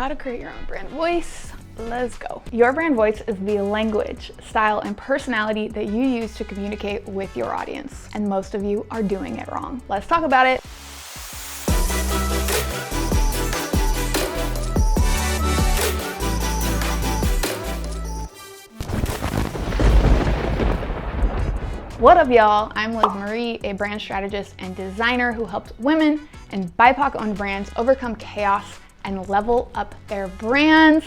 how to create your own brand voice. Let's go. Your brand voice is the language, style, and personality that you use to communicate with your audience. And most of you are doing it wrong. Let's talk about it. What up, y'all? I'm Liz Marie, a brand strategist and designer who helps women and BIPOC-owned brands overcome chaos and level up their brands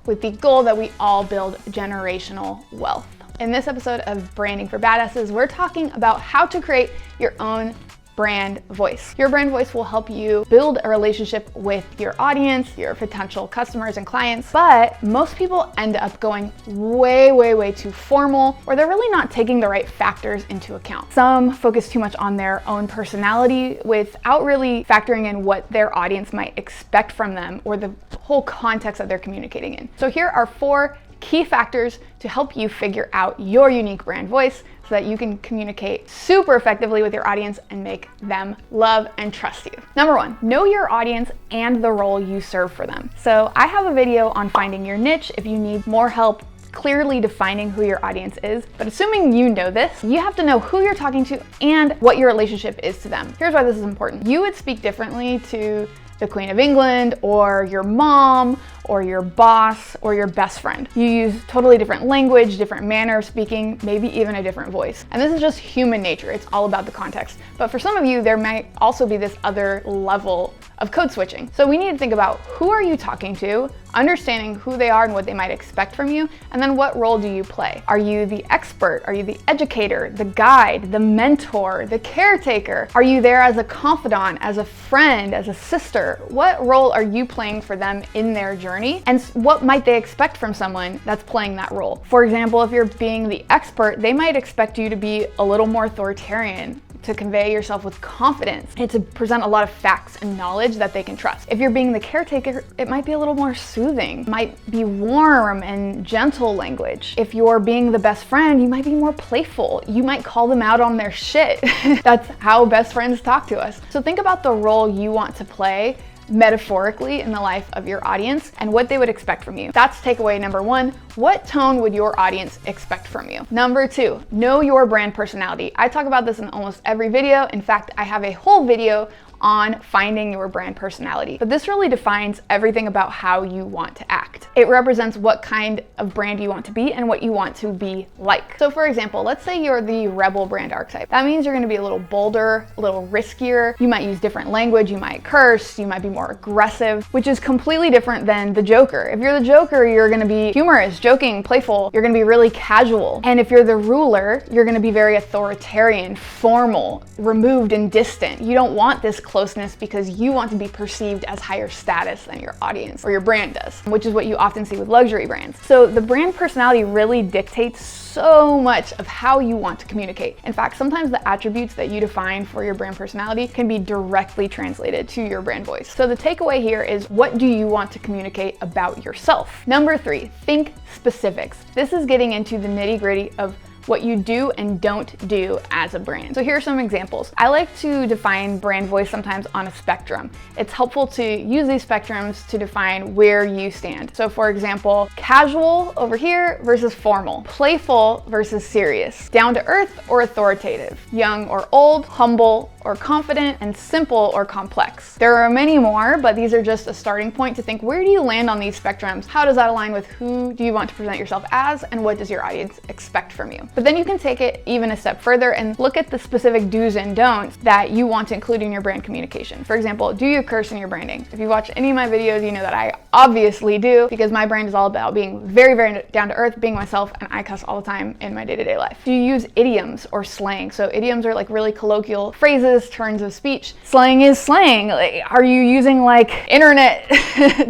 with the goal that we all build generational wealth. In this episode of Branding for Badasses, we're talking about how to create your own brand voice. Your brand voice will help you build a relationship with your audience, your potential customers and clients, but most people end up going way too formal, or they're really not taking the right factors into account. Some focus too much on their own personality without really factoring in what their audience might expect from them or the whole context that they're communicating in. So here are 4 key factors to help you figure out your unique brand voice so that you can communicate super effectively with your audience and make them love and trust you. Number 1, know your audience and the role you serve for them. So I have a video on finding your niche if you need more help clearly defining who your audience is. But assuming you know this, you have to know who you're talking to and what your relationship is to them. Here's why this is important. You would speak differently to the Queen of England or your mom or your boss or your best friend. You use totally different language, different manner of speaking, maybe even a different voice. And this is just human nature. It's all about the context. But for some of you, there might also be this other level of code switching. So we need to think about who are you talking to, understanding who they are and what they might expect from you, and then what role do you play? Are you the expert? Are you the educator, the guide, the mentor, the caretaker? Are you there as a confidant, as a friend, as a sister? What role are you playing for them in their journey? And what might they expect from someone that's playing that role? For example, if you're being the expert, they might expect you to be a little more authoritarian, to convey yourself with confidence, and to present a lot of facts and knowledge that they can trust. If you're being the caretaker, it might be a little more soothing, might be warm and gentle language. If you're being the best friend, you might be more playful. You might call them out on their shit. That's how best friends talk to us. So think about the role you want to play metaphorically in the life of your audience and what they would expect from you. That's takeaway number 1. What tone would your audience expect from you? Number 2, know your brand personality. I talk about this in almost every video. In fact, I have a whole video on finding your brand personality. But this really defines everything about how you want to act. It represents what kind of brand you want to be and what you want to be like. So for example, let's say you're the rebel brand archetype. That means you're gonna be a little bolder, a little riskier. You might use different language, you might curse, you might be more aggressive, which is completely different than the Joker. If you're the Joker, you're gonna be humorous, joking, playful. You're gonna be really casual. And if you're the ruler, you're gonna be very authoritarian, formal, removed and distant. You don't want this closeness because you want to be perceived as higher status than your audience or your brand does, which is what you often see with luxury brands. So the brand personality really dictates so much of how you want to communicate. In fact, sometimes the attributes that you define for your brand personality can be directly translated to your brand voice. So the takeaway here is, what do you want to communicate about yourself? Number 3, think specifics. This is getting into the nitty-gritty of what you do and don't do as a brand. So here are some examples. I like to define brand voice sometimes on a spectrum. It's helpful to use these spectrums to define where you stand. So for example, casual over here versus formal, playful versus serious, down to earth or authoritative, young or old, humble or confident, and simple or complex. There are many more, but these are just a starting point to think, where do you land on these spectrums? How does that align with who do you want to present yourself as, and what does your audience expect from you? But then you can take it even a step further and look at the specific do's and don'ts that you want to include in your brand communication. For example, do you curse in your branding? If you watch any of my videos, you know that I obviously do, because my brand is all about being very down to earth, being myself, and I cuss all the time in my day-to-day life. Do you use idioms or slang? So idioms are like really colloquial phrases, turns of speech. Slang is slang. Like, are you using like internet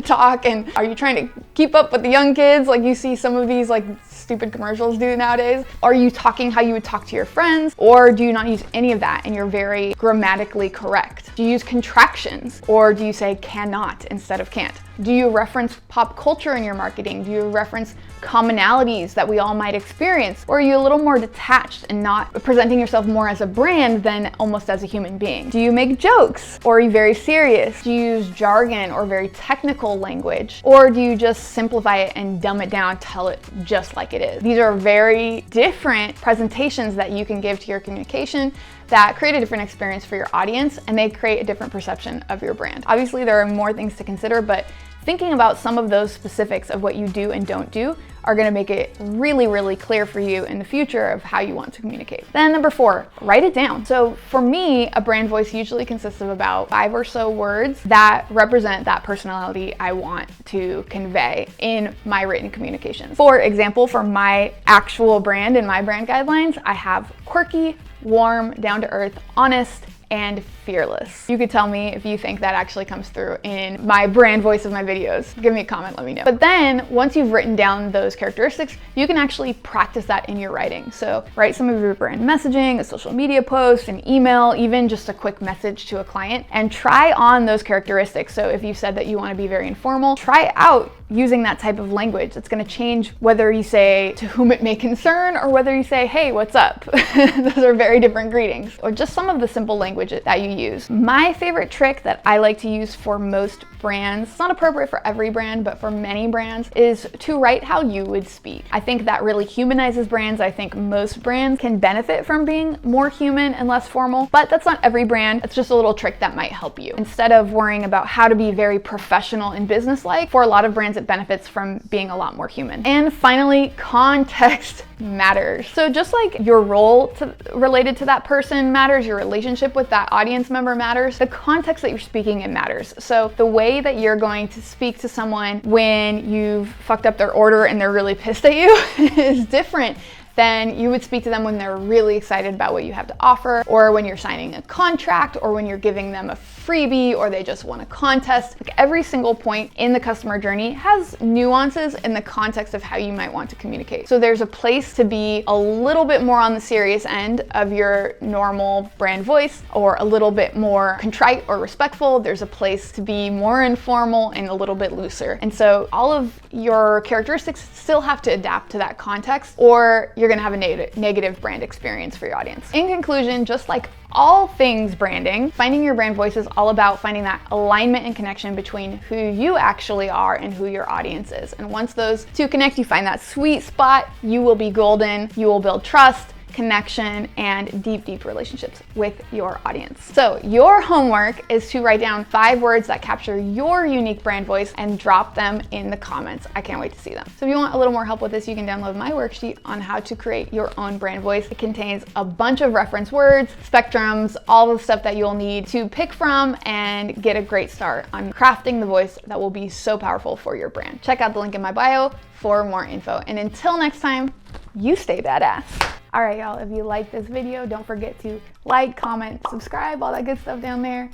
talk, and are you trying to keep up with the young kids? Like you see some of these like stupid commercials do nowadays? Are you talking how you would talk to your friends? Or do you not use any of that and you're very grammatically correct? Do you use contractions? Or do you say cannot instead of can't? Do you reference pop culture in your marketing? Do you reference commonalities that we all might experience? Or are you a little more detached and not presenting yourself more as a brand than almost as a human being? Do you make jokes? Or are you very serious? Do you use jargon or very technical language? Or do you just simplify it and dumb it down, tell it just like it is? These are very different presentations that you can give to your communication that create a different experience for your audience, and they create a different perception of your brand. Obviously, there are more things to consider, but thinking about some of those specifics of what you do and don't do are gonna make it really, really clear for you in the future of how you want to communicate. Then number 4, write it down. So for me, a brand voice usually consists of about 5 or so words that represent that personality I want to convey in my written communications. For example, for my actual brand and my brand guidelines, I have quirky, warm, down to earth, honest, and fearless. You could tell me if you think that actually comes through in my brand voice of my videos. Give me a comment, let me know. But then once you've written down those characteristics, you can actually practice that in your writing. So write some of your brand messaging, a social media post, an email, even just a quick message to a client, and try on those characteristics. So if you said that you want to be very informal, try out using that type of language. It's going to change whether you say to whom it may concern or whether you say, hey, what's up? Those are very different greetings. Or just some of the simple language that you use. My favorite trick that I like to use for most brands, it's not appropriate for every brand, but for many brands, is to write how you would speak. I think that really humanizes brands. I think most brands can benefit from being more human and less formal, but that's not every brand. It's just a little trick that might help you. Instead of worrying about how to be very professional and business-like, for a lot of brands, it benefits from being a lot more human. And finally, context matters. So just like your role related to that person matters, your relationship with that audience member matters, the context that you're speaking in matters. So the way that you're going to speak to someone when you've fucked up their order and they're really pissed at you is different than you would speak to them when they're really excited about what you have to offer, or when you're signing a contract, or when you're giving them a freebie, or they just won a contest. Like every single point in the customer journey has nuances in the context of how you might want to communicate. So there's a place to be a little bit more on the serious end of your normal brand voice, or a little bit more contrite or respectful. There's a place to be more informal and a little bit looser. And so all of your characteristics still have to adapt to that context, or you're gonna have a negative brand experience for your audience. In conclusion, just like all things branding, finding your brand voice is all about finding that alignment and connection between who you actually are and who your audience is. And once those two connect, you find that sweet spot, you will be golden, you will build trust, connection, and deep relationships with your audience. So your homework is to write down 5 words that capture your unique brand voice and drop them in the comments. I can't wait to see them. So if you want a little more help with this, you can download my worksheet on how to create your own brand voice. It contains a bunch of reference words, spectrums, all the stuff that you'll need to pick from and get a great start on crafting the voice that will be so powerful for your brand. Check out the link in my bio for more info. And until next time, you stay badass. All right, y'all, if you like this video, don't forget to like, comment, subscribe, all that good stuff down there.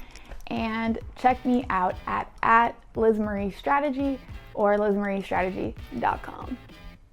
And check me out at LizMarieStrategy or LizMarieStrategy.com.